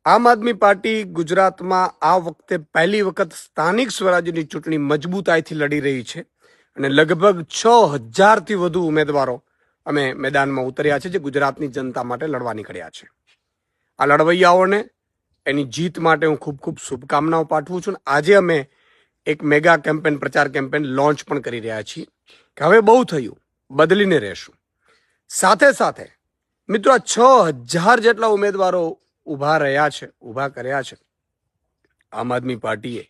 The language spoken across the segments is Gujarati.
આમ આદમી પાર્ટી ગુજરાતમાં આ વખતે પહેલી વખત સ્થાનિક સ્વરાજ્યની ચૂંટણી મજબૂતાઈથી લડી રહી છે અને લગભગ 6000થી વધુ ઉમેદવારો અમે મેદાનમાં ઉતર્યા છે જે ગુજરાતની જનતા માટે લડવા નીકળ્યા છે. આ લડવૈયાઓને એની જીત માટે હું ખૂબ ખૂબ શુભકામનાઓ પાઠવું છું. આજે અમે એક મેગા કેમ્પેન પ્રચાર કેમ્પેન લોન્ચ પણ કરી રહ્યા છીએ કે હવે બહુ થયું, બદલીને રહેશું. સાથે સાથે મિત્રો આ 6000 જેટલા ઉમેદવારો ઊભા કર્યા છે આમ આદમી પાર્ટીએ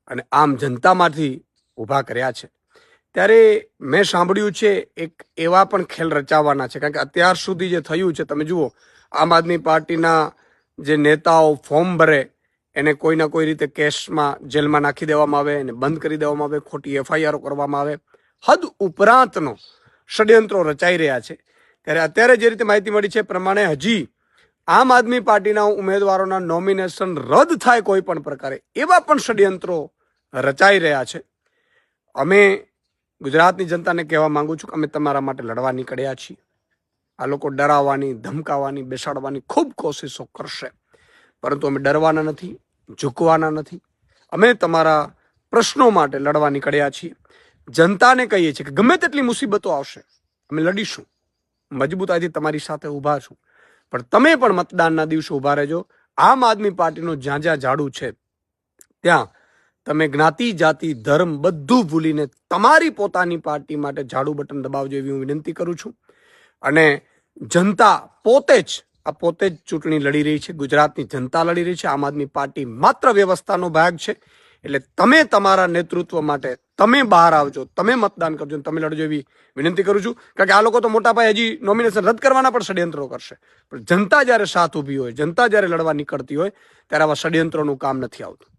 અને આમ જનતામાંથી ઊભા કર્યા છે. ત્યારે મેં સાંભળ્યું છે એક એવા પણ ખેલ રચાવાના છે, કારણ કે અત્યાર સુધી જે થયું છે તમે જુઓ, આમ આદમી પાર્ટીના જે નેતાઓ ફોર્મ ભરે એને કોઈના કોઈ રીતે કેસમાં જેલમાં નાખી દેવામાં આવે, એને બંધ કરી દેવામાં આવે, ખોટી એફઆઈઆર કરવામાં આવે, હદ ઉપરાંતનો ષડયંત્રો રચાઈ રહ્યા છે. ત્યારે અત્યારે જે રીતે માહિતી મળી છે પ્રમાણે હજી આમ આદમી પાર્ટીના ઉમેદવારોના નોમિનેશન રદ થાય કોઈ પણ પ્રકારે એવા પણ ષડયંત્રો રચાઈ રહ્યા છે. અમે ગુજરાતની જનતાને કહેવા માંગુ છું કે અમે તમારા માટે લડવા નીકળ્યા છીએ. આ લોકો ડરાવવાની, ધમકાવવાની, બેસાડવાની ખૂબ કોશિશો કરશે, પરંતુ અમે ડરવાના નથી, ઝૂકવાના નથી. અમે તમારા પ્રશ્નો માટે લડવા નીકળ્યા છીએ. જનતાને કહીએ છીએ કે ગમે તેટલી મુસીબતો આવશે અમે લડીશું, મજબૂતાઈથી તમારી સાથે ઊભા છું, પણ તમે પણ મતદાનના દિવસે ઊભા રહેજો. આમ આદમી પાર્ટીનું જ્યાં જ્યાં ઝાડુ છે ત્યાં તમે જ્ઞાતિ, જાતિ, ધર્મ બધું ભૂલીને તમારી પોતાની પાર્ટી માટે ઝાડુ બટન દબાવજો એવી હું વિનંતી કરું છું. અને જનતા પોતે જ ચૂંટણી લડી રહી છે, ગુજરાતની જનતા લડી રહી છે. આમ આદમી પાર્ટી માત્ર વ્યવસ્થાનો ભાગ છે. એટલે તમે તમારા નેતૃત્વ માટે તમે બહાર આવજો, તમે મતદાન કરજો, તમે લડજો એવી વિનંતી કરું છું. કારણ કે આ લોકો તો મોટા પાયે હજી નોમિનેશન રદ કરવાના પણ ષડયંત્રો કરશે, પણ જનતા જ્યારે સાથ ઊભી હોય, જનતા જ્યારે લડવા નીકળતી હોય ત્યારે આવા ષડયંત્રોનું કામ નથી આવતું.